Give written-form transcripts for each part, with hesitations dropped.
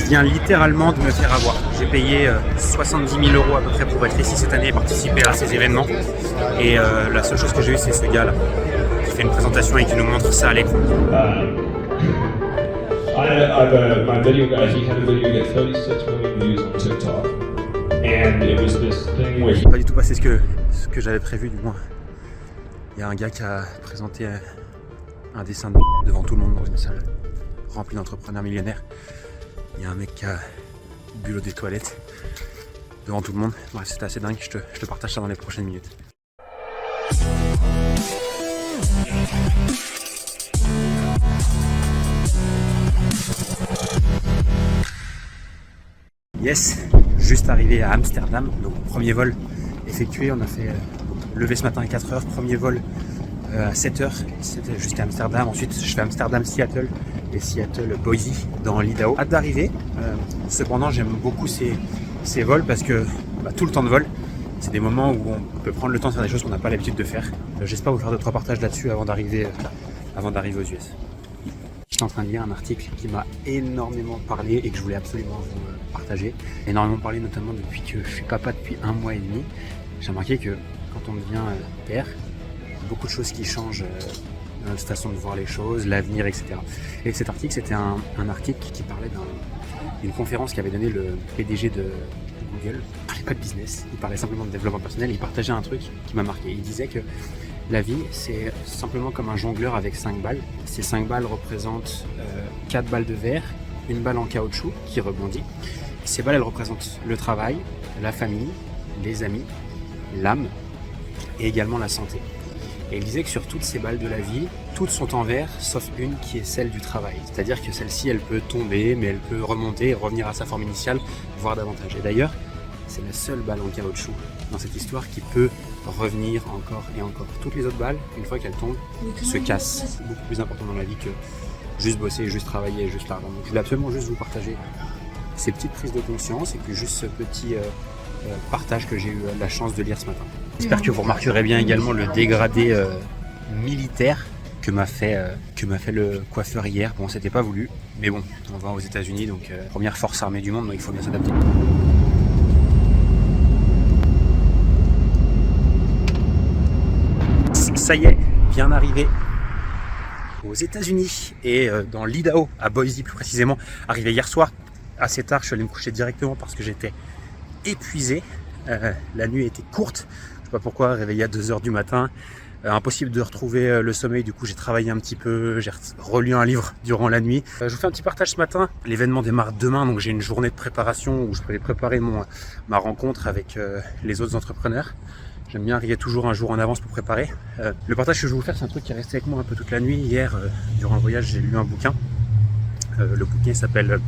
vient littéralement de me faire avoir. J'ai payé 70 000 € à peu près pour être ici cette année et participer à ces événements. Et la seule chose que j'ai eue, c'est ce gars-là qui fait une présentation et qui nous montre ça à l'écran. My video guys, he had a video get 36 million views on TikTok. And it was this thing where Pas du tout passé ce que j'avais prévu, du moins. Il y a un gars qui a présenté un dessin devant tout le monde dans une salle remplie d'entrepreneurs millionnaires. Il y a un mec qui a bu l'eau des toilettes devant tout le monde. Bref, c'était assez dingue, je te partage ça dans les prochaines minutes. Yes, juste arrivé à Amsterdam, donc premier vol effectué, on a fait lever ce matin à 4h, premier vol à 7h, c'était jusqu'à Amsterdam, ensuite je fais Amsterdam-Seattle et Seattle-Boise dans l'Idaho. Hâte d'arriver, cependant j'aime beaucoup ces vols parce que tout le temps de vol, c'est des moments où on peut prendre le temps de faire des choses qu'on n'a pas l'habitude de faire. J'espère vous faire 2-3 partages là-dessus avant d'arriver aux US. J'étais en train de lire un article qui m'a énormément parlé et que je voulais absolument vous partager. Énormément parlé notamment depuis que je suis papa depuis 1 mois et demi. J'ai remarqué que quand on devient père, beaucoup de choses qui changent dans notre façon de voir les choses, l'avenir, etc. Et cet article, c'était un article qui parlait d'une conférence qu'avait donnée le PDG de Google. Il parlait pas de business, il parlait simplement de développement personnel et il partageait un truc qui m'a marqué. Il disait que la vie, c'est simplement comme un jongleur avec 5 balles. Ces 5 balles représentent 4 balles de verre, une balle en caoutchouc qui rebondit. Ces balles, elles représentent le travail, la famille, les amis, l'âme et également la santé. Et il disait que sur toutes ces balles de la vie, toutes sont en verre, sauf une qui est celle du travail. C'est-à-dire que celle-ci, elle peut tomber, mais elle peut remonter et revenir à sa forme initiale, voire davantage. Et d'ailleurs, c'est la seule balle en caoutchouc dans cette histoire qui peut revenir encore et encore. Toutes les autres balles, une fois qu'elles tombent, se cassent. C'est beaucoup plus important dans la vie que juste bosser, juste travailler, juste l'argent. Donc je voulais absolument juste vous partager ces petites prises de conscience et puis juste ce petit partage que j'ai eu la chance de lire ce matin. J'espère que vous remarquerez bien également le dégradé militaire que m'a fait le coiffeur hier. Bon, c'était pas voulu, mais bon, on va aux États-Unis, donc première force armée du monde, donc il faut bien s'adapter. Ça y est, bien arrivé aux États-Unis et dans l'Idaho, à Boise plus précisément, arrivé hier soir assez tard. Je suis allé me coucher directement parce que j'étais épuisé. La nuit était courte, je sais pas pourquoi, réveillé à 2h du matin. Impossible de retrouver le sommeil, du coup j'ai travaillé un petit peu, j'ai relu un livre durant la nuit. Je vous fais un petit partage ce matin. L'événement démarre demain, donc j'ai une journée de préparation où je vais préparer ma rencontre avec les autres entrepreneurs. J'aime bien arriver toujours un jour en avance pour préparer. Le partage que je vais vous faire, c'est un truc qui est resté avec moi un peu toute la nuit. Hier, durant le voyage, j'ai lu un bouquin. Le bouquin s'appelle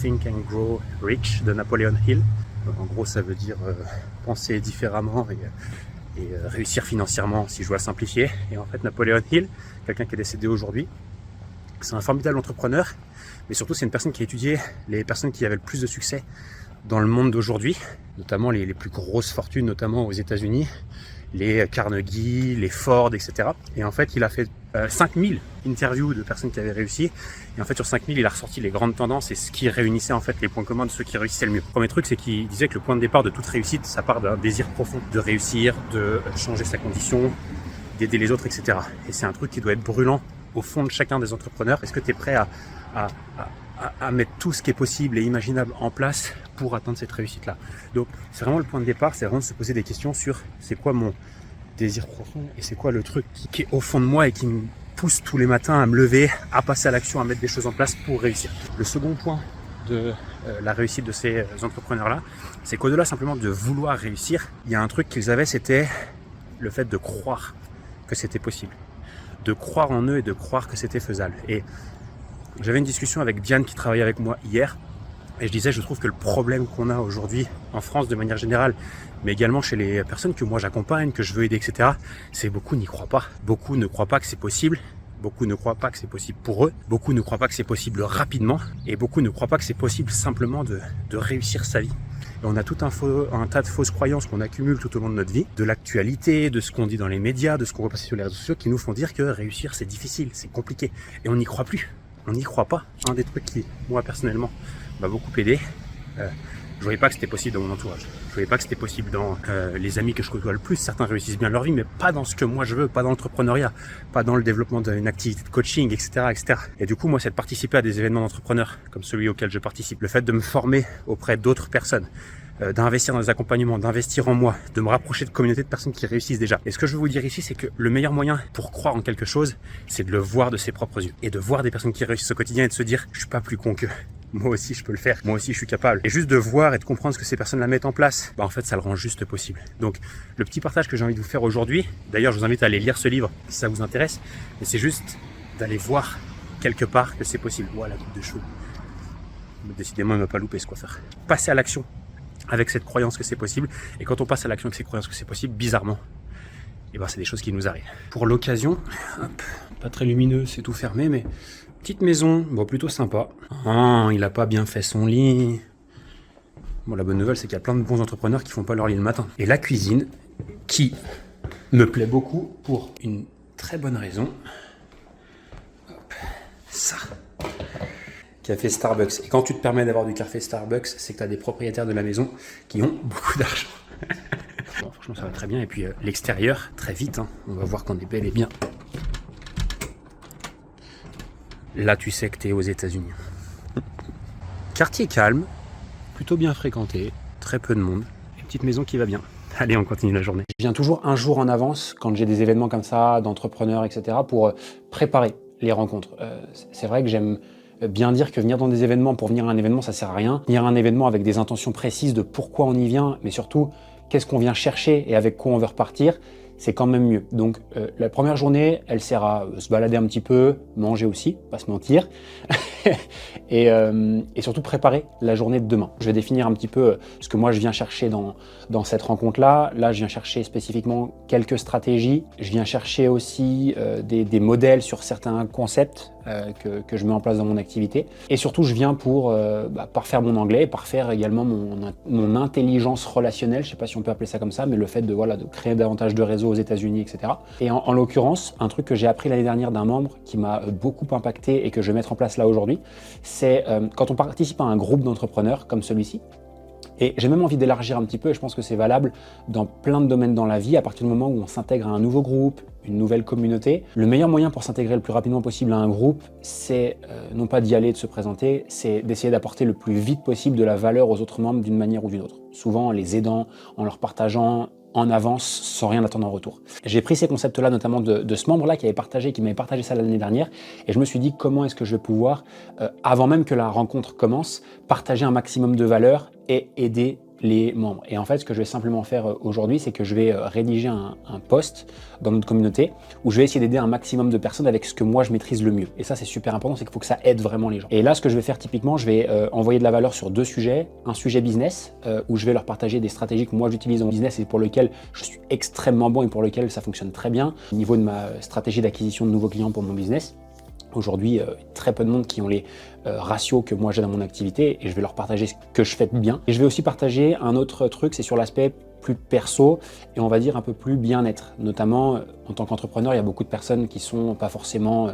Think and Grow Rich de Napoleon Hill. En gros, ça veut dire penser différemment et réussir financièrement, si je dois simplifier. Et en fait, Napoleon Hill, quelqu'un qui est décédé aujourd'hui, c'est un formidable entrepreneur, mais surtout c'est une personne qui a étudié les personnes qui avaient le plus de succès dans le monde d'aujourd'hui, notamment les plus grosses fortunes, notamment aux États-Unis, les Carnegie, les Ford, etc. Et en fait, il a fait 5000 interviews de personnes qui avaient réussi. Et en fait, sur 5000, il a ressorti les grandes tendances et ce qui réunissait en fait les points communs de ceux qui réussissaient le mieux. Le premier truc, c'est qu'il disait que le point de départ de toute réussite, ça part d'un désir profond de réussir, de changer sa condition, d'aider les autres, etc. Et c'est un truc qui doit être brûlant au fond de chacun des entrepreneurs. Est-ce que tu es prêt à mettre tout ce qui est possible et imaginable en place pour atteindre cette réussite-là? Donc, c'est vraiment le point de départ, c'est vraiment de se poser des questions sur c'est quoi mon désir profond et c'est quoi le truc qui est au fond de moi et qui me pousse tous les matins à me lever, à passer à l'action, à mettre des choses en place pour réussir. Le second point de la réussite de ces entrepreneurs-là, c'est qu'au-delà simplement de vouloir réussir, il y a un truc qu'ils avaient, c'était le fait de croire que c'était possible, de croire en eux et de croire que c'était faisable. Et j'avais une discussion avec Diane qui travaillait avec moi hier et je disais, je trouve que le problème qu'on a aujourd'hui en France de manière générale, mais également chez les personnes que moi j'accompagne, que je veux aider, etc., c'est beaucoup n'y croient pas. Beaucoup ne croient pas que c'est possible. Beaucoup ne croient pas que c'est possible pour eux. Beaucoup ne croient pas que c'est possible rapidement. Et beaucoup ne croient pas que c'est possible simplement de réussir sa vie. Et on a tout un tas de fausses croyances qu'on accumule tout au long de notre vie, de l'actualité, de ce qu'on dit dans les médias, de ce qu'on voit passer sur les réseaux sociaux, qui nous font dire que réussir c'est difficile, c'est compliqué. Et on n'y croit plus. On n'y croit pas. Un des trucs qui, moi personnellement, m'a beaucoup aidé. Je voyais pas que c'était possible dans mon entourage. Je voyais pas que c'était possible dans les amis que je côtoie le plus. Certains réussissent bien leur vie, mais pas dans ce que moi je veux, pas dans l'entrepreneuriat, pas dans le développement d'une activité de coaching, etc., etc. Et du coup, moi, c'est de participer à des événements d'entrepreneurs comme celui auquel je participe. Le fait de me former auprès d'autres personnes, d'investir dans des accompagnements, d'investir en moi, de me rapprocher de communautés de personnes qui réussissent déjà. Et ce que je veux vous dire ici, c'est que le meilleur moyen pour croire en quelque chose, c'est de le voir de ses propres yeux. Et de voir des personnes qui réussissent au quotidien et de se dire, je suis pas plus con qu'eux. Moi aussi je peux le faire, moi aussi je suis capable. Et juste de voir et de comprendre ce que ces personnes la mettent en place, en fait ça le rend juste possible. Donc le petit partage que j'ai envie de vous faire aujourd'hui, d'ailleurs je vous invite à aller lire ce livre si ça vous intéresse, mais c'est juste d'aller voir quelque part que c'est possible. Voilà, la coupe de cheveux. Décidément il m'a pas loupé ce coiffeur. Passer à l'action avec cette croyance que c'est possible, et quand on passe à l'action avec cette croyance que c'est possible, bizarrement, c'est des choses qui nous arrivent. Pour l'occasion, pas très lumineux, c'est tout fermé, mais petite maison, plutôt sympa. Oh, il a pas bien fait son lit. La bonne nouvelle, c'est qu'il y a plein de bons entrepreneurs qui font pas leur lit le matin. Et la cuisine, qui me plaît beaucoup pour une très bonne raison. Hop, ça. Café Starbucks. Et quand tu te permets d'avoir du café Starbucks, c'est que tu as des propriétaires de la maison qui ont beaucoup d'argent. Franchement, ça va très bien. Et puis l'extérieur, très vite, on va voir qu'on est bel et bien. Là, tu sais que tu es aux États-Unis. Quartier calme, plutôt bien fréquenté, très peu de monde, une petite maison qui va bien. Allez, on continue la journée. Je viens toujours un jour en avance quand j'ai des événements comme ça, d'entrepreneurs, etc., pour préparer les rencontres. C'est vrai que j'aime bien dire que venir dans des événements pour venir à un événement, ça sert à rien. Venir à un événement avec des intentions précises de pourquoi on y vient, mais surtout, qu'est-ce qu'on vient chercher et avec quoi on veut repartir, c'est quand même mieux. Donc la première journée, elle sert à se balader un petit peu, manger aussi, pas se mentir, et surtout préparer la journée de demain. Je vais définir un petit peu ce que moi je viens chercher dans cette rencontre-là. Là, je viens chercher spécifiquement quelques stratégies. Je viens chercher aussi des modèles sur certains concepts que je mets en place dans mon activité. Et surtout, je viens pour parfaire mon anglais, parfaire également mon intelligence relationnelle, je ne sais pas si on peut appeler ça comme ça, mais le fait de créer davantage de réseaux aux États-Unis, etc. Et en l'occurrence, un truc que j'ai appris l'année dernière d'un membre qui m'a beaucoup impacté et que je vais mettre en place là aujourd'hui, c'est quand on participe à un groupe d'entrepreneurs comme celui-ci, et j'ai même envie d'élargir un petit peu, et je pense que c'est valable dans plein de domaines dans la vie, à partir du moment où on s'intègre à un nouveau groupe, une nouvelle communauté. Le meilleur moyen pour s'intégrer le plus rapidement possible à un groupe, c'est non pas d'y aller et de se présenter, c'est d'essayer d'apporter le plus vite possible de la valeur aux autres membres d'une manière ou d'une autre. Souvent en les aidant, en leur partageant en avance, sans rien attendre en retour. J'ai pris ces concepts-là, notamment de ce membre-là qui m'avait partagé ça l'année dernière, et je me suis dit comment est-ce que je vais pouvoir, avant même que la rencontre commence, partager un maximum de valeur et aider les membres. Et en fait, ce que je vais simplement faire aujourd'hui, c'est que je vais rédiger un post dans notre communauté où je vais essayer d'aider un maximum de personnes avec ce que moi je maîtrise le mieux. Et ça, c'est super important, c'est qu'il faut que ça aide vraiment les gens. Et là, ce que je vais faire typiquement, je vais envoyer de la valeur sur deux sujets. Un sujet business, où je vais leur partager des stratégies que moi j'utilise en business et pour lesquelles je suis extrêmement bon et pour lesquelles ça fonctionne très bien. Au niveau de ma stratégie d'acquisition de nouveaux clients pour mon business, aujourd'hui, très peu de monde qui ont les ratios que moi j'ai dans mon activité et je vais leur partager ce que je fais bien. Et je vais aussi partager un autre truc, c'est sur l'aspect plus perso et on va dire un peu plus bien-être. Notamment, en tant qu'entrepreneur, il y a beaucoup de personnes qui sont pas forcément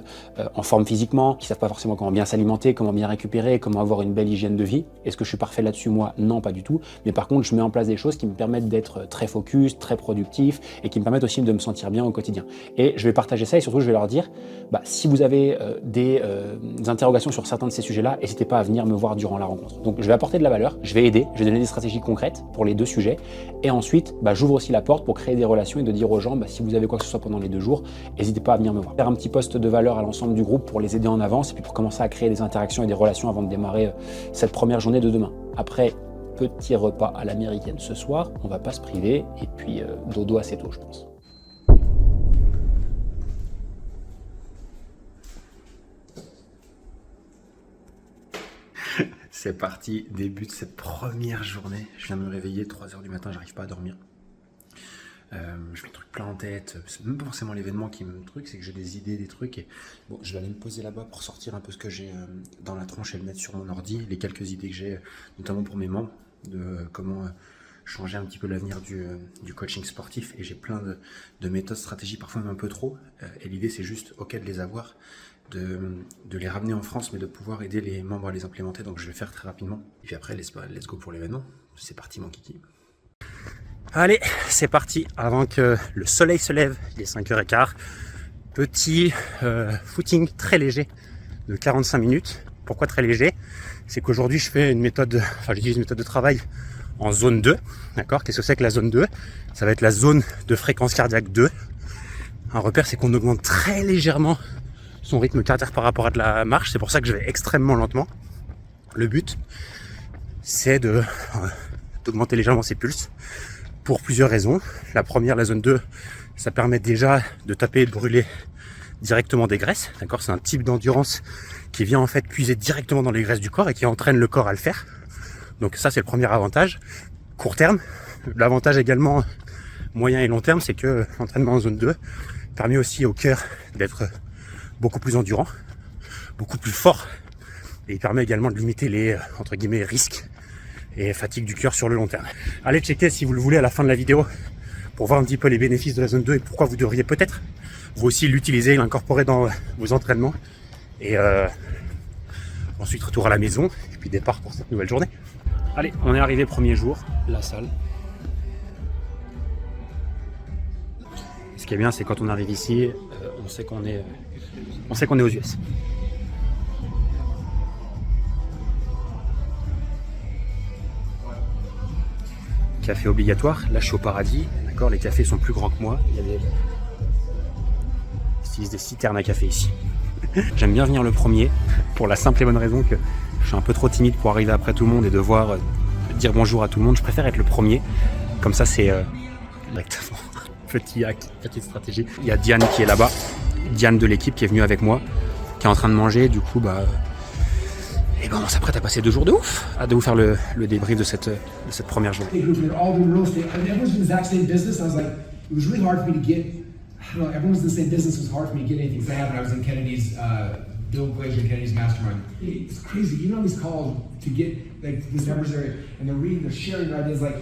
en forme physiquement, qui savent pas forcément comment bien s'alimenter, comment bien récupérer, comment avoir une belle hygiène de vie. Est-ce que je suis parfait là-dessus? Moi, non, pas du tout. Mais par contre, je mets en place des choses qui me permettent d'être très focus, très productif et qui me permettent aussi de me sentir bien au quotidien. Et je vais partager ça et surtout, je vais leur dire, si vous avez des interrogations sur certains de ces sujets-là, n'hésitez pas à venir me voir durant la rencontre. Donc, je vais apporter de la valeur, je vais aider, je vais donner des stratégies concrètes pour les deux sujets. Et ensuite, j'ouvre aussi la porte pour créer des relations et de dire aux gens, si vous avez quoi que ce soit pendant les 2 jours, n'hésitez pas à venir me voir. Faire un petit post de valeur à l'ensemble du groupe pour les aider en avance et puis pour commencer à créer des interactions et des relations avant de démarrer cette première journée de demain. Après, petit repas à l'américaine ce soir, on va pas se priver et puis dodo assez tôt, je pense. C'est parti, début de cette première journée. Je viens de me réveiller, 3h du matin, j'arrive pas à dormir. Je mets le truc plein en tête. C'est même pas forcément l'événement qui me truc, c'est que j'ai des idées, des trucs. Et bon, je vais aller me poser là-bas pour sortir un peu ce que j'ai dans la tronche et le mettre sur mon ordi. Les quelques idées que j'ai, notamment pour mes membres, de comment changer un petit peu l'avenir du coaching sportif et j'ai plein de méthodes, stratégies, parfois même un peu trop. Et l'idée c'est juste, ok, de les avoir, de les ramener en France, mais de pouvoir aider les membres à les implémenter. Donc je vais faire très rapidement. Et puis après, let's go pour l'événement. C'est parti mon kiki. Allez, c'est parti. Avant que le soleil se lève, il est 5h15. Petit footing très léger de 45 minutes. Pourquoi très léger? C'est qu'aujourd'hui je fais j'utilise une méthode de travail en zone 2. D'accord? Qu'est-ce que c'est que la zone 2? Ça va être la zone de fréquence cardiaque 2. Un repère, c'est qu'on augmente très légèrement son rythme cardiaque par rapport à de la marche. C'est pour ça que je vais extrêmement lentement. Le but, c'est d'augmenter légèrement ses pulses pour plusieurs raisons. La première, la zone 2, ça permet déjà de taper et de brûler directement des graisses. D'accord? C'est un type d'endurance qui vient en fait puiser directement dans les graisses du corps et qui entraîne le corps à le faire. Donc ça, c'est le premier avantage. Court terme. L'avantage également moyen et long terme, c'est que l'entraînement en zone 2 permet aussi au cœur d'être beaucoup plus endurant, beaucoup plus fort, et il permet également de limiter les entre guillemets risques et fatigue du cœur sur le long terme. Allez checker si vous le voulez à la fin de la vidéo pour voir un petit peu les bénéfices de la zone 2 et pourquoi vous devriez peut-être vous aussi l'utiliser, l'incorporer dans vos entraînements. Et ensuite retour à la maison et puis départ pour cette nouvelle journée. Allez, on est arrivé premier jour, la salle. Ce qui est bien, c'est quand on arrive ici, on sait qu'on est aux US. Café obligatoire. Là, je suis au paradis. D'accord, les cafés sont plus grands que moi. Il y a des citernes à café ici. J'aime bien venir le premier pour la simple et bonne raison que je suis un peu trop timide pour arriver après tout le monde et devoir dire bonjour à tout le monde. Je préfère être le premier. Comme ça, c'est directement. Petit hack, petite stratégie. Il y a Diane qui est là-bas, Diane de l'équipe qui est venue avec moi, qui est en train de manger. Du coup, on s'apprête à passer 2 jours de ouf. Hâte de vous faire le débrief de cette première journée. Bill Glazer and Kennedy's mastermind. It's crazy. Even on these calls to get like these numbers there and they're reading, they're sharing their ideas. Like,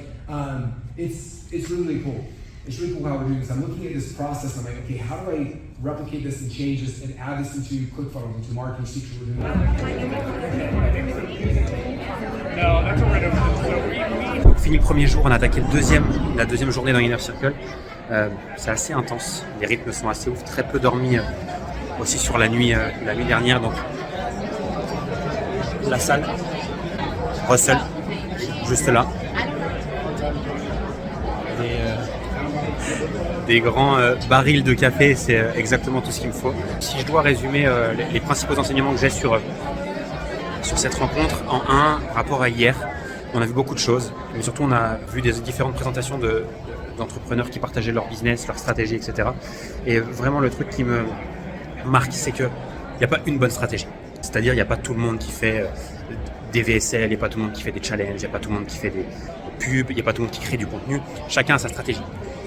it's really cool. It's really cool how we're doing this. I'm looking at this process. I'm like, okay, how do I replicate this and change this and add this into ClickFunnels, into marketing secrets we're doing? No, that's already. Donc, fini le premier jour, on a attaqué la deuxième journée dans Inner Circle. C'est assez intense. Les rythmes sont assez ouf. Très peu dormi. Aussi sur la nuit dernière, donc la salle, Russell, juste là, des grands barils de café, c'est exactement tout ce qu'il me faut. Si je dois résumer les principaux enseignements que j'ai sur cette rencontre, en rapport à hier, on a vu beaucoup de choses, mais surtout on a vu des différentes présentations d'entrepreneurs qui partageaient leur business, leur stratégie, etc. Et vraiment le truc qui me marque, c'est qu'il n'y a pas une bonne stratégie. C'est-à-dire, il n'y a pas tout le monde qui fait des VSL, il n'y a pas tout le monde qui fait des challenges, il n'y a pas tout le monde qui fait des pubs, il n'y a pas tout le monde qui crée du contenu. Chacun a sa stratégie.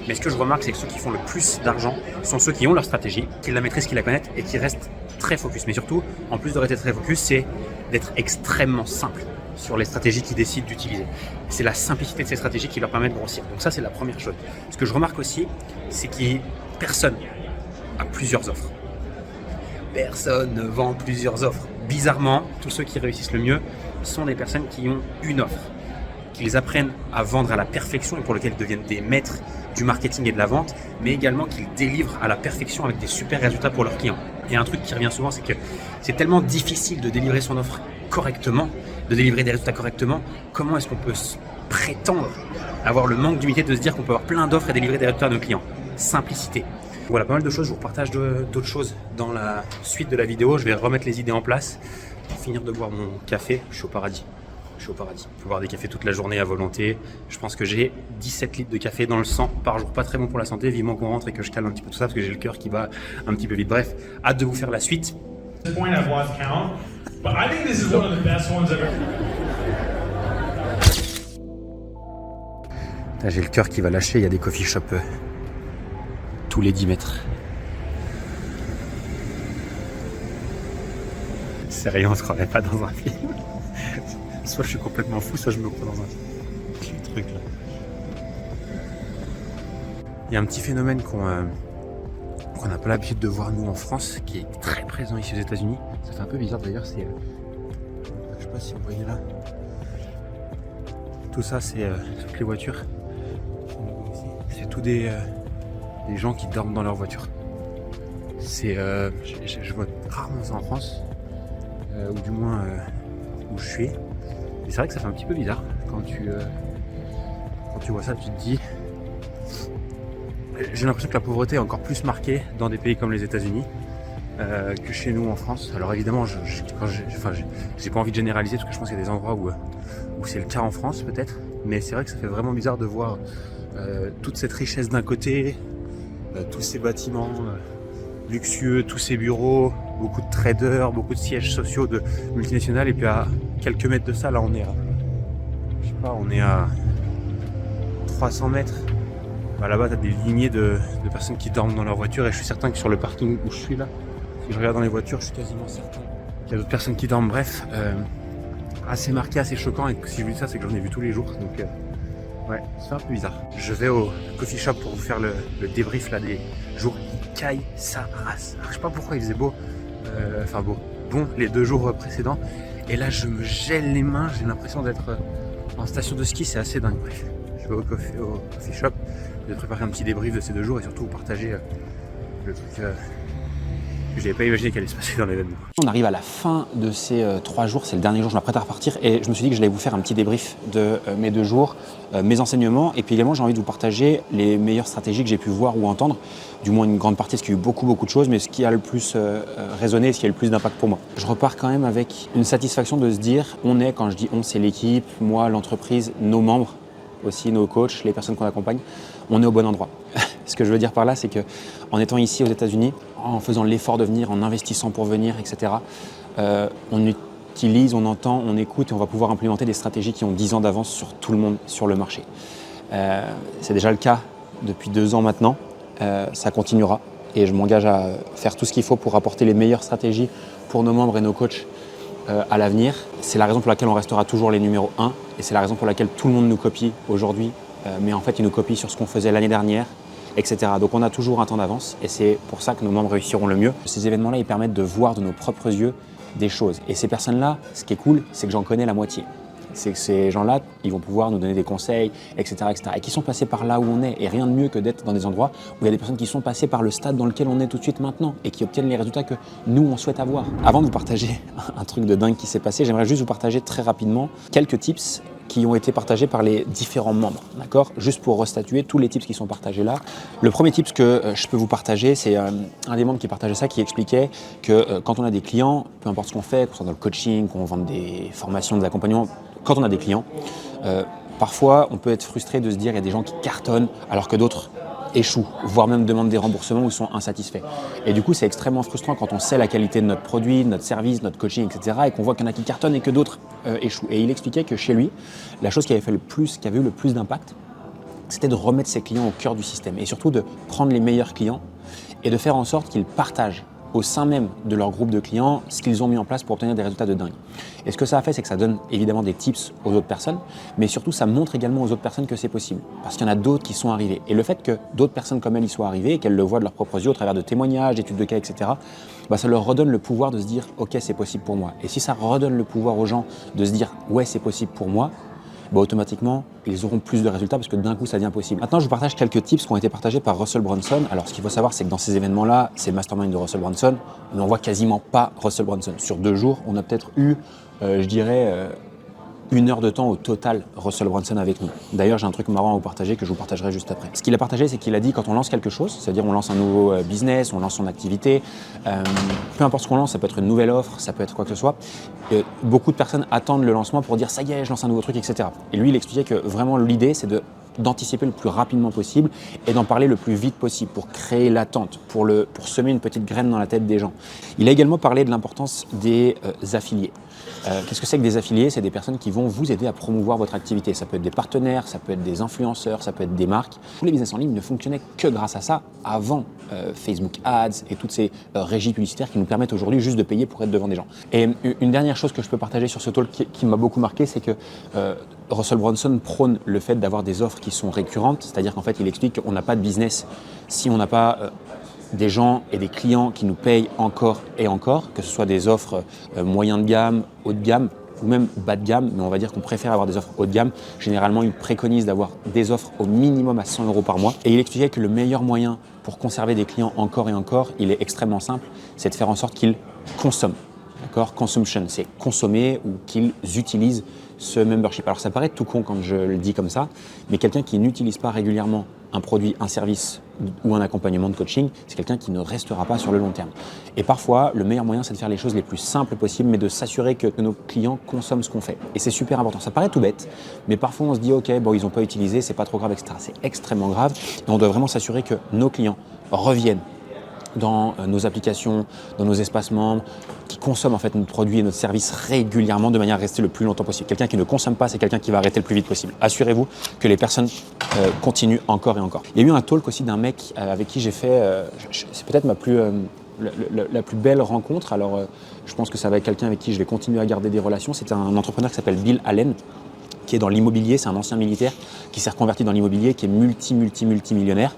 Mais ce que je remarque, c'est que ceux qui font le plus d'argent sont ceux qui ont leur stratégie, qui la maîtrisent, qui la connaissent et qui restent très focus. Mais surtout, en plus de rester très focus, c'est d'être extrêmement simple sur les stratégies qu'ils décident d'utiliser. C'est la simplicité de ces stratégies qui leur permet de grossir. Donc ça, c'est la première chose. Ce que je remarque aussi, c'est que personne a plusieurs offres. Personne ne vend plusieurs offres. Bizarrement, tous ceux qui réussissent le mieux sont des personnes qui ont une offre, qu'ils apprennent à vendre à la perfection et pour lesquelles ils deviennent des maîtres du marketing et de la vente, mais également qu'ils délivrent à la perfection avec des super résultats pour leurs clients. Et un truc qui revient souvent, c'est que c'est tellement difficile de délivrer son offre correctement, de délivrer des résultats correctement. Comment est-ce qu'on peut prétendre avoir le manque d'humilité de se dire qu'on peut avoir plein d'offres et délivrer des résultats à nos clients? Simplicité. Voilà, pas mal de choses, je vous partage d'autres choses dans la suite de la vidéo. Je vais remettre les idées en place. Pour finir de boire mon café, je suis au paradis. Je peux boire des cafés toute la journée à volonté. Je pense que j'ai 17 litres de café dans le sang par jour. Pas très bon pour la santé, vivement qu'on rentre et que je calme un petit peu tout ça parce que j'ai le cœur qui va un petit peu vite. Bref, hâte de vous faire la suite. Là, j'ai le cœur qui va lâcher, il y a des coffee shops tous les 10 mètres. Sérieux, on se croirait pas dans un film. Soit je suis complètement fou, soit je me crois dans un film. Quel truc là. Il y a un petit phénomène qu'on n'a pas l'habitude de voir nous en France, qui est très présent ici aux États-Unis. Ça fait un peu bizarre d'ailleurs, c'est... je sais pas si vous voyez là. Tout ça, c'est toutes les voitures. C'est tous des gens qui dorment dans leur voiture. C'est, je vois rarement ça en France, ou du moins où je suis. Et c'est vrai que ça fait un petit peu bizarre quand tu vois ça, tu te dis. J'ai l'impression que la pauvreté est encore plus marquée dans des pays comme les États-Unis que chez nous en France. Alors évidemment, j'ai pas envie de généraliser parce que je pense qu'il y a des endroits où c'est le cas en France peut-être, mais c'est vrai que ça fait vraiment bizarre de voir toute cette richesse d'un côté, tous ces bâtiments luxueux, tous ces bureaux, beaucoup de traders, beaucoup de sièges sociaux de multinationales, et puis à quelques mètres de ça, là on est à 300 mètres. Bah, là-bas t'as des lignées de personnes qui dorment dans leur voiture, et je suis certain que sur le parking où je suis là, si je regarde dans les voitures, je suis quasiment certain qu'il y a d'autres personnes qui dorment. Bref, assez marqué, assez choquant, et si je vous dis ça, c'est que j'en ai vu tous les jours, donc ouais, c'est un peu bizarre. Je vais au coffee shop pour vous faire le débrief là des jours. Il caille sa race. Alors, je sais pas pourquoi il faisait beau, bon les 2 jours précédents, et là je me gèle les mains, j'ai l'impression d'être en station de ski, c'est assez dingue. Bref, je vais au coffee shop, je vais préparer un petit débrief de ces 2 jours et surtout vous partager le truc que je n'avais pas imaginé qu'elle allait se passer dans l'événement. On arrive à la fin de ces 3 jours, c'est le dernier jour, je m'apprête à repartir, et je me suis dit que j'allais vous faire un petit débrief de mes 2 jours, mes enseignements, et puis également j'ai envie de vous partager les meilleures stratégies que j'ai pu voir ou entendre, du moins une grande partie, parce qu'il y a eu beaucoup de choses, mais ce qui a le plus résonné, ce qui a le plus d'impact pour moi. Je repars quand même avec une satisfaction de se dire, quand je dis on, c'est l'équipe, moi, l'entreprise, nos membres, aussi nos coachs, les personnes qu'on accompagne, on est au bon endroit. Ce que je veux dire par là, c'est qu'en étant ici aux États-Unis, en faisant l'effort de venir, en investissant pour venir, etc., on utilise, on entend, on écoute, et on va pouvoir implémenter des stratégies qui ont 10 ans d'avance sur tout le monde sur le marché. C'est déjà le cas depuis 2 ans maintenant, ça continuera, et je m'engage à faire tout ce qu'il faut pour apporter les meilleures stratégies pour nos membres et nos coachs à l'avenir. C'est la raison pour laquelle on restera toujours les numéros 1, et c'est la raison pour laquelle tout le monde nous copie aujourd'hui, mais en fait ils nous copient sur ce qu'on faisait l'année dernière, etc. Donc on a toujours un temps d'avance, et c'est pour ça que nos membres réussiront le mieux. Ces événements-là, ils permettent de voir de nos propres yeux des choses. Et ces personnes-là, ce qui est cool, c'est que j'en connais la moitié. C'est que ces gens-là, ils vont pouvoir nous donner des conseils, etc., et qui sont passés par là où on est. Et rien de mieux que d'être dans des endroits où il y a des personnes qui sont passées par le stade dans lequel on est tout de suite maintenant, et qui obtiennent les résultats que nous, on souhaite avoir. Avant de vous partager un truc de dingue qui s'est passé, j'aimerais juste vous partager très rapidement quelques tips qui ont été partagés par les différents membres, d'accord ? Juste pour restatuer tous les tips qui sont partagés là. Le premier tip que je peux vous partager, c'est un des membres qui partageait ça, qui expliquait que quand on a des clients, peu importe ce qu'on fait, qu'on soit dans le coaching, qu'on vende des formations, des accompagnements, quand on a des clients, parfois on peut être frustré de se dire qu'il y a des gens qui cartonnent alors que d'autres échouent, voire même demandent des remboursements ou sont insatisfaits. Et du coup, c'est extrêmement frustrant quand on sait la qualité de notre produit, de notre service, de notre coaching, etc. et qu'on voit qu'il y en a qui cartonnent et que d'autres échouent. Et il expliquait que chez lui, la chose qui avait eu le plus d'impact, c'était de remettre ses clients au cœur du système, et surtout de prendre les meilleurs clients et de faire en sorte qu'ils partagent au sein même de leur groupe de clients ce qu'ils ont mis en place pour obtenir des résultats de dingue. Et ce que ça a fait, c'est que ça donne évidemment des tips aux autres personnes, mais surtout ça montre également aux autres personnes que c'est possible, parce qu'il y en a d'autres qui sont arrivés. Et le fait que d'autres personnes comme elles y soient arrivées et qu'elles le voient de leurs propres yeux au travers de témoignages, d'études de cas, etc., ça leur redonne le pouvoir de se dire « ok, c'est possible pour moi ». Et si ça redonne le pouvoir aux gens de se dire « ouais, c'est possible pour moi », automatiquement, ils auront plus de résultats parce que d'un coup, ça devient possible. Maintenant, je vous partage quelques tips qui ont été partagés par Russell Brunson. Alors, ce qu'il faut savoir, c'est que dans ces événements-là, c'est le mastermind de Russell Brunson, mais on voit quasiment pas Russell Brunson. Sur 2 jours, on a peut-être eu, 1 heure de temps au total Russell Brunson avec nous. D'ailleurs, j'ai un truc marrant à vous partager que je vous partagerai juste après. Ce qu'il a partagé, c'est qu'il a dit quand on lance quelque chose, c'est-à-dire on lance un nouveau business, on lance son activité, peu importe ce qu'on lance, ça peut être une nouvelle offre, ça peut être quoi que ce soit, beaucoup de personnes attendent le lancement pour dire ça y est, je lance un nouveau truc, etc. Et lui, il expliquait que vraiment l'idée, c'est d'anticiper le plus rapidement possible et d'en parler le plus vite possible pour créer l'attente, pour semer une petite graine dans la tête des gens. Il a également parlé de l'importance des affiliés. Qu'est-ce que c'est que des affiliés ? C'est des personnes qui vont vous aider à promouvoir votre activité. Ça peut être des partenaires, ça peut être des influenceurs, ça peut être des marques. Tous les business en ligne ne fonctionnaient que grâce à ça avant Facebook Ads et toutes ces régies publicitaires qui nous permettent aujourd'hui juste de payer pour être devant des gens. Et une dernière chose que je peux partager sur ce talk qui m'a beaucoup marqué, c'est que Russell Brunson prône le fait d'avoir des offres qui sont récurrentes, c'est-à-dire qu'en fait, il explique qu'on n'a pas de business si on n'a pas des gens et des clients qui nous payent encore et encore, que ce soit des offres moyen de gamme, haut de gamme, ou même bas de gamme, mais on va dire qu'on préfère avoir des offres haut de gamme. Généralement, il préconise d'avoir des offres au minimum à 100 € par mois. Et il expliquait que le meilleur moyen pour conserver des clients encore et encore, il est extrêmement simple, c'est de faire en sorte qu'ils consomment. D'accord ? Consumption, c'est consommer ou qu'ils utilisent ce membership. Alors ça paraît tout con quand je le dis comme ça, mais quelqu'un qui n'utilise pas régulièrement un produit, un service ou un accompagnement de coaching, c'est quelqu'un qui ne restera pas sur le long terme. Et parfois, le meilleur moyen, c'est de faire les choses les plus simples possibles, mais de s'assurer que nos clients consomment ce qu'on fait. Et c'est super important. Ça paraît tout bête, mais parfois on se dit, ok, bon, ils n'ont pas utilisé, c'est pas trop grave, etc. C'est extrêmement grave. Et on doit vraiment s'assurer que nos clients reviennent dans nos applications, dans nos espaces membres, qui consomment en fait notre produit et notre service régulièrement de manière à rester le plus longtemps possible. Quelqu'un qui ne consomme pas, c'est quelqu'un qui va arrêter le plus vite possible. Assurez-vous que les personnes continuent encore et encore. Il y a eu un talk aussi d'un mec avec qui j'ai fait, c'est peut-être la plus belle rencontre. Alors je pense que ça va être quelqu'un avec qui je vais continuer à garder des relations. C'est un entrepreneur qui s'appelle Bill Allen, qui est dans l'immobilier. C'est un ancien militaire qui s'est reconverti dans l'immobilier, qui est multimillionnaire.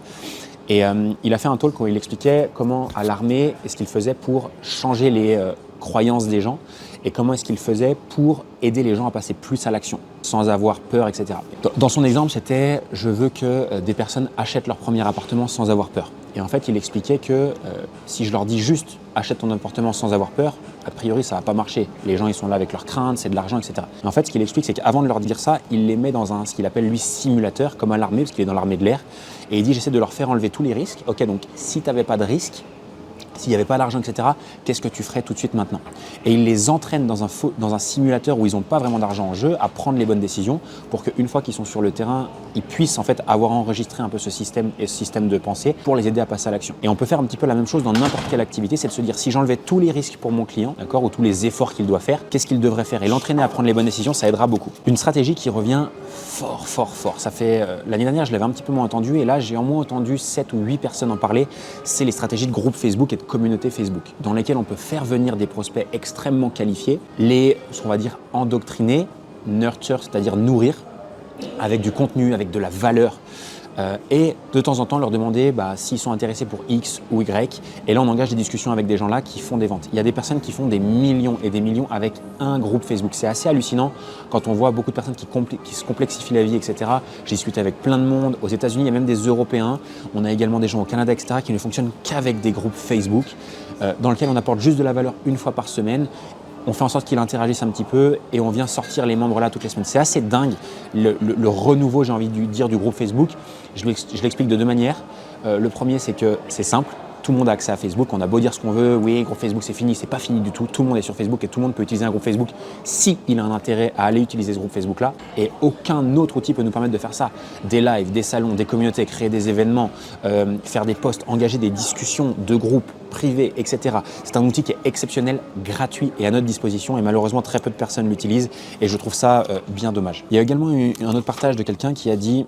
Et il a fait un talk où il expliquait comment à l'armée, est-ce qu'il faisait pour changer les croyances des gens et comment est-ce qu'il faisait pour aider les gens à passer plus à l'action, sans avoir peur, etc. Dans son exemple, c'était « je veux que des personnes achètent leur premier appartement sans avoir peur ». Et en fait, il expliquait que si je leur dis juste « achète ton appartement sans avoir peur », a priori, ça ne va pas marcher. Les gens, ils sont là avec leurs craintes, c'est de l'argent, etc. Et en fait, ce qu'il explique, c'est qu'avant de leur dire ça, il les met dans ce qu'il appelle, lui, simulateur, comme à l'armée, parce qu'il est dans l'armée de l'air. Et il dit, j'essaie de leur faire enlever tous les risques. Ok, donc si tu n'avais pas de risque, s'il n'y avait pas d'argent, etc., qu'est-ce que tu ferais tout de suite maintenant? Et il les entraîne dans un simulateur où ils n'ont pas vraiment d'argent en jeu à prendre les bonnes décisions pour qu'une fois qu'ils sont sur le terrain, ils puissent en fait avoir enregistré un peu ce système et ce système de pensée pour les aider à passer à l'action. Et on peut faire un petit peu la même chose dans n'importe quelle activité, c'est de se dire si j'enlevais tous les risques pour mon client, d'accord, ou tous les efforts qu'il doit faire, qu'est-ce qu'il devrait faire? Et l'entraîner à prendre les bonnes décisions, ça aidera beaucoup. Une stratégie qui revient fort. Ça fait l'année dernière, je l'avais un petit peu moins entendu et là, j'ai au moins entendu 7 ou 8 personnes en parler. C'est les stratégies de groupe Facebook et de communauté Facebook, dans lesquelles on peut faire venir des prospects extrêmement qualifiés, on va dire endoctriner, nurture, c'est-à-dire nourrir, avec du contenu, avec de la valeur, et de temps en temps leur demander s'ils sont intéressés pour X ou Y. Et là, on engage des discussions avec des gens-là qui font des ventes. Il y a des personnes qui font des millions et des millions avec un groupe Facebook. C'est assez hallucinant quand on voit beaucoup de personnes qui se complexifient la vie, etc. J'ai discuté avec plein de monde. Aux États-Unis, il y a même des Européens. On a également des gens au Canada, etc. qui ne fonctionnent qu'avec des groupes Facebook dans lesquels on apporte juste de la valeur une fois par semaine. On fait en sorte qu'ils interagissent un petit peu et on vient sortir les membres là toutes les semaines. C'est assez dingue le renouveau, j'ai envie de dire, du groupe Facebook. Je l'explique de deux manières. Le premier, c'est que c'est simple. Tout le monde a accès à Facebook. On a beau dire ce qu'on veut. Oui, groupe Facebook, c'est fini. C'est pas fini du tout. Tout le monde est sur Facebook et tout le monde peut utiliser un groupe Facebook s'il a un intérêt à aller utiliser ce groupe Facebook-là. Et aucun autre outil peut nous permettre de faire ça. Des lives, des salons, des communautés, créer des événements, faire des posts, engager des discussions de groupes privés, etc. C'est un outil qui est exceptionnel, gratuit et à notre disposition. Et malheureusement, très peu de personnes l'utilisent. Et je trouve ça bien dommage. Il y a également eu un autre partage de quelqu'un qui a dit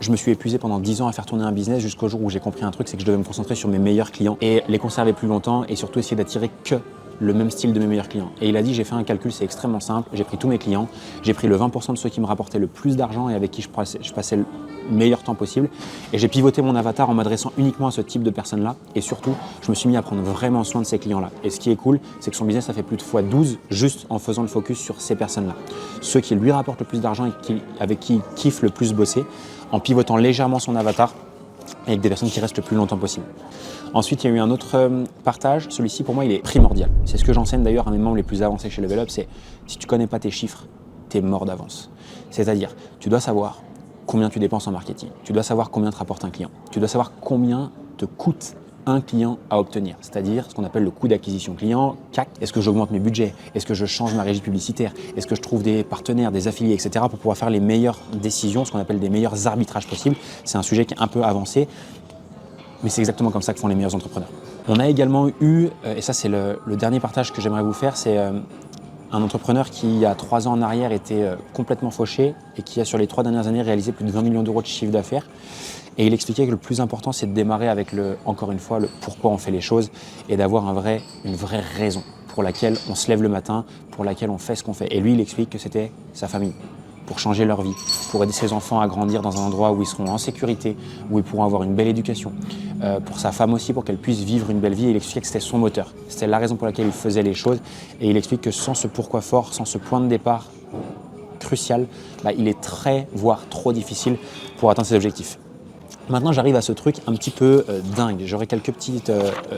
je me suis épuisé pendant 10 ans à faire tourner un business jusqu'au jour où j'ai compris un truc, c'est que je devais me concentrer sur mes meilleurs clients et les conserver plus longtemps et surtout essayer d'attirer que le même style de mes meilleurs clients. Et il a dit, j'ai fait un calcul, c'est extrêmement simple, j'ai pris tous mes clients, j'ai pris le 20% de ceux qui me rapportaient le plus d'argent et avec qui je passais le meilleur temps possible et j'ai pivoté mon avatar en m'adressant uniquement à ce type de personnes-là et surtout, je me suis mis à prendre vraiment soin de ces clients-là. Et ce qui est cool, c'est que son business a fait plus de fois 12 juste en faisant le focus sur ces personnes-là. Ceux qui lui rapportent le plus d'argent et avec qui il kiffe le plus bosser, en pivotant légèrement son avatar et avec des personnes qui restent le plus longtemps possible. Ensuite, il y a eu un autre partage. Celui-ci, pour moi, il est primordial. C'est ce que j'enseigne d'ailleurs à mes membres les plus avancés chez Level Up, c'est si tu ne connais pas tes chiffres, tu es mort d'avance. C'est-à-dire, tu dois savoir combien tu dépenses en marketing. Tu dois savoir combien te rapporte un client. Tu dois savoir combien te coûte un client à obtenir, c'est-à-dire ce qu'on appelle le coût d'acquisition client, CAC. Est-ce que j'augmente mes budgets? Est-ce que je change ma régie publicitaire? Est-ce que je trouve des partenaires, des affiliés, etc. pour pouvoir faire les meilleures décisions, ce qu'on appelle des meilleurs arbitrages possibles? C'est un sujet qui est un peu avancé, mais c'est exactement comme ça que font les meilleurs entrepreneurs. On a également eu, et ça c'est le dernier partage que j'aimerais vous faire, c'est un entrepreneur qui, il y a 3 ans en arrière, était complètement fauché et qui a, sur les 3 dernières années, réalisé plus de 20 millions d'euros de chiffre d'affaires. Et il expliquait que le plus important, c'est de démarrer avec encore une fois, le pourquoi on fait les choses et d'avoir une vraie raison pour laquelle on se lève le matin, pour laquelle on fait ce qu'on fait. Et lui, il explique que c'était sa famille, pour changer leur vie, pour aider ses enfants à grandir dans un endroit où ils seront en sécurité, où ils pourront avoir une belle éducation. Pour sa femme aussi, pour qu'elle puisse vivre une belle vie. Et il expliquait que c'était son moteur. C'était la raison pour laquelle il faisait les choses. Et il explique que sans ce pourquoi fort, sans ce point de départ crucial, il est très, voire trop difficile pour atteindre ses objectifs. Maintenant, j'arrive à ce truc un petit peu dingue. J'aurais quelques petites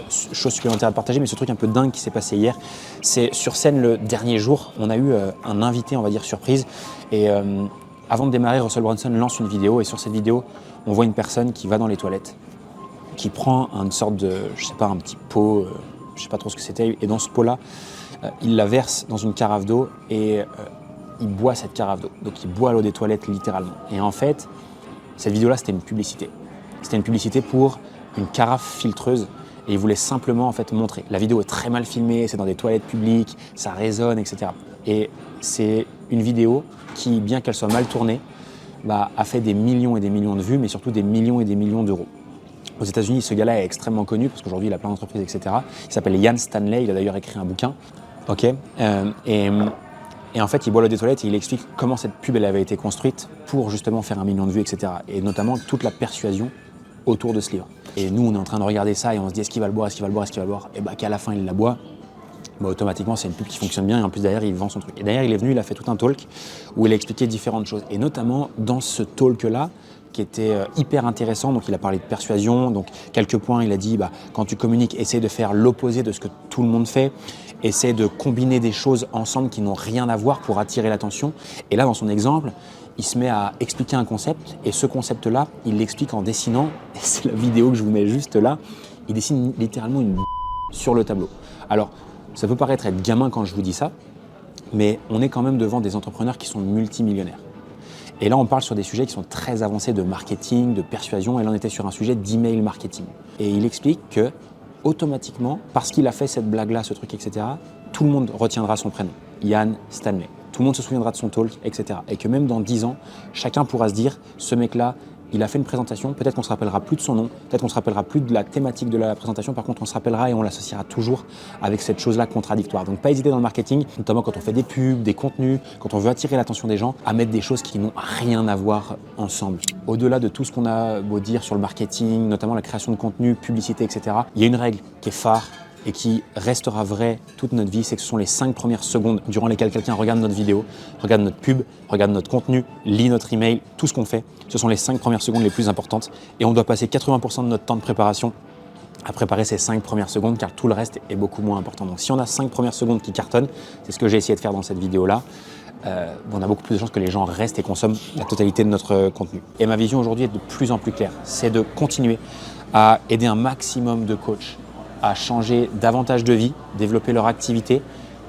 choses supplémentaires à partager, mais ce truc un peu dingue qui s'est passé hier, c'est sur scène le dernier jour. On a eu un invité, on va dire, surprise. Et avant de démarrer, Russell Brunson lance une vidéo. Et sur cette vidéo, on voit une personne qui va dans les toilettes, qui prend une sorte de, je sais pas, un petit pot, je sais pas trop ce que c'était. Et dans ce pot-là, il la verse dans une carafe d'eau et il boit cette carafe d'eau. Donc il boit l'eau des toilettes littéralement. Et en fait, cette vidéo-là, c'était une publicité. C'était une publicité pour une carafe filtreuse et il voulait simplement en fait montrer. La vidéo est très mal filmée, c'est dans des toilettes publiques, ça résonne, etc. Et c'est une vidéo qui, bien qu'elle soit mal tournée, a fait des millions et des millions de vues, mais surtout des millions et des millions d'euros. Aux États-Unis, ce gars-là est extrêmement connu parce qu'aujourd'hui, il a plein d'entreprises, etc. Il s'appelle Ian Stanley, il a d'ailleurs écrit un bouquin. Et en fait, il boit l'eau des toilettes et il explique comment cette pub elle avait été construite pour justement faire 1 million de vues, etc. Et notamment toute la persuasion autour de ce livre. Et nous, on est en train de regarder ça et on se dit est-ce qu'il va le boire, est-ce qu'il va le boire, est-ce qu'il va le boire. Et qu'à la fin, il la boit. Automatiquement, c'est une pub qui fonctionne bien et en plus derrière, il vend son truc. Et derrière, il est venu, il a fait tout un talk où il a expliqué différentes choses. Et notamment dans ce talk-là, qui était hyper intéressant, donc il a parlé de persuasion, donc quelques points, il a dit quand tu communiques, essaie de faire l'opposé de ce que tout le monde fait, essaie de combiner des choses ensemble qui n'ont rien à voir pour attirer l'attention. Et là, dans son exemple, il se met à expliquer un concept et ce concept-là, il l'explique en dessinant, et c'est la vidéo que je vous mets juste là, il dessine littéralement une sur le tableau. Alors, ça peut paraître être gamin quand je vous dis ça, mais on est quand même devant des entrepreneurs qui sont multimillionnaires. Et là, on parle sur des sujets qui sont très avancés de marketing, de persuasion, et là, on était sur un sujet d'email marketing. Et il explique que, automatiquement, parce qu'il a fait cette blague-là, ce truc, etc., tout le monde retiendra son prénom, Ian Stanley. Tout le monde se souviendra de son talk, etc. Et que même dans 10 ans, chacun pourra se dire, ce mec-là, il a fait une présentation, peut-être qu'on ne se rappellera plus de son nom, peut-être qu'on ne se rappellera plus de la thématique de la présentation, par contre on se rappellera et on l'associera toujours avec cette chose-là contradictoire. Donc pas hésiter dans le marketing, notamment quand on fait des pubs, des contenus, quand on veut attirer l'attention des gens, à mettre des choses qui n'ont rien à voir ensemble. Au-delà de tout ce qu'on a beau dire sur le marketing, notamment la création de contenu, publicité, etc., il y a une règle qui est phare et qui restera vraie toute notre vie, c'est que ce sont les 5 premières secondes durant lesquelles quelqu'un regarde notre vidéo, regarde notre pub, regarde notre contenu, lit notre email, tout ce qu'on fait. Ce sont les 5 premières secondes les plus importantes et on doit passer 80% de notre temps de préparation à préparer ces 5 premières secondes car tout le reste est beaucoup moins important. Donc si on a 5 premières secondes qui cartonnent, c'est ce que j'ai essayé de faire dans cette vidéo-là, on a beaucoup plus de chances que les gens restent et consomment la totalité de notre contenu. Et ma vision aujourd'hui est de plus en plus claire, c'est de continuer à aider un maximum de coachs à changer davantage de vie, développer leur activité,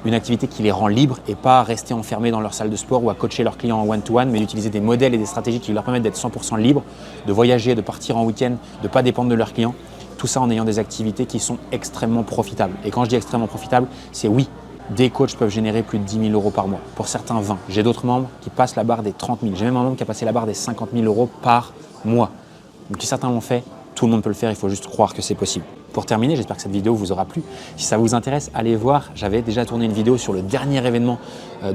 une activité qui les rend libres et pas rester enfermés dans leur salle de sport ou à coacher leurs clients en one-to-one, mais d'utiliser des modèles et des stratégies qui leur permettent d'être 100% libres, de voyager, de partir en week-end, de ne pas dépendre de leurs clients. Tout ça en ayant des activités qui sont extrêmement profitables. Et quand je dis extrêmement profitables, c'est oui, des coachs peuvent générer plus de 10 000 euros par mois. Pour certains, 20. J'ai d'autres membres qui passent la barre des 30 000. J'ai même un membre qui a passé la barre des 50 000 euros par mois. Donc si certains l'ont fait, tout le monde peut le faire, il faut juste croire que c'est possible. Pour terminer, j'espère que cette vidéo vous aura plu. Si ça vous intéresse, allez voir. J'avais déjà tourné une vidéo sur le dernier événement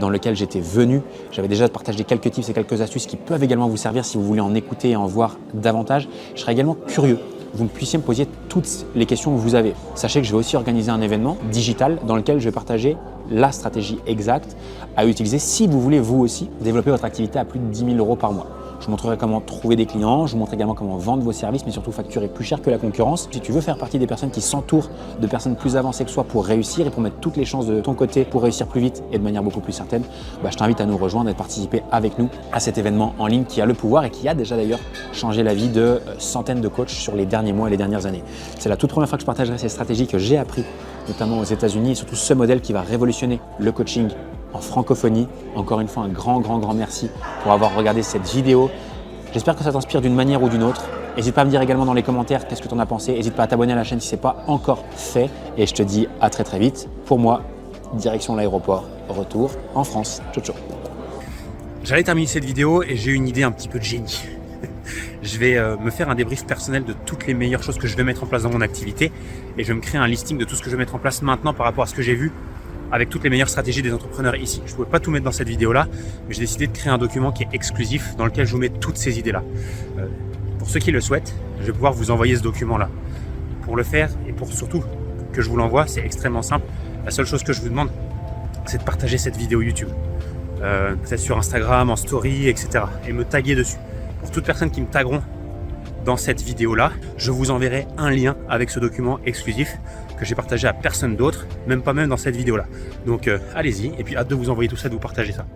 dans lequel j'étais venu. J'avais déjà partagé quelques tips et quelques astuces qui peuvent également vous servir si vous voulez en écouter et en voir davantage. Je serais également curieux que vous puissiez me poser toutes les questions que vous avez. Sachez que je vais aussi organiser un événement digital dans lequel je vais partager la stratégie exacte à utiliser si vous voulez vous aussi développer votre activité à plus de 10 000 euros par mois. Je vous montrerai comment trouver des clients, je vous montrerai également comment vendre vos services, mais surtout facturer plus cher que la concurrence. Si tu veux faire partie des personnes qui s'entourent de personnes plus avancées que soi pour réussir et pour mettre toutes les chances de ton côté pour réussir plus vite et de manière beaucoup plus certaine, je t'invite à nous rejoindre et de participer avec nous à cet événement en ligne qui a le pouvoir et qui a déjà d'ailleurs changé la vie de centaines de coachs sur les derniers mois et les dernières années. C'est la toute première fois que je partagerai ces stratégies que j'ai appris, notamment aux États-Unis, et surtout ce modèle qui va révolutionner le coaching en francophonie. Encore une fois, un grand merci pour avoir regardé cette vidéo. J'espère que ça t'inspire d'une manière ou d'une autre. N'hésite pas à me dire également dans les commentaires qu'est-ce que tu en as pensé. N'hésite pas à t'abonner à la chaîne si ce n'est pas encore fait. Et je te dis à très vite. Pour moi, direction l'aéroport, retour en France. Ciao, ciao. J'allais terminer cette vidéo et j'ai eu une idée un petit peu de génie. Je vais me faire un débrief personnel de toutes les meilleures choses que je vais mettre en place dans mon activité et je vais me créer un listing de tout ce que je vais mettre en place maintenant par rapport à ce que j'ai vu avec toutes les meilleures stratégies des entrepreneurs ici. Je ne pouvais pas tout mettre dans cette vidéo-là, mais j'ai décidé de créer un document qui est exclusif dans lequel je vous mets toutes ces idées-là. Pour ceux qui le souhaitent, je vais pouvoir vous envoyer ce document-là. Pour le faire et pour surtout que je vous l'envoie, c'est extrêmement simple. La seule chose que je vous demande, c'est de partager cette vidéo YouTube. Peut-être sur Instagram, en story, etc. Et me taguer dessus. Pour toute personne qui me tagueront dans cette vidéo-là, je vous enverrai un lien avec ce document exclusif que j'ai partagé à personne d'autre, même pas dans cette vidéo-là. Donc allez-y, et puis hâte de vous envoyer tout ça, de vous partager ça.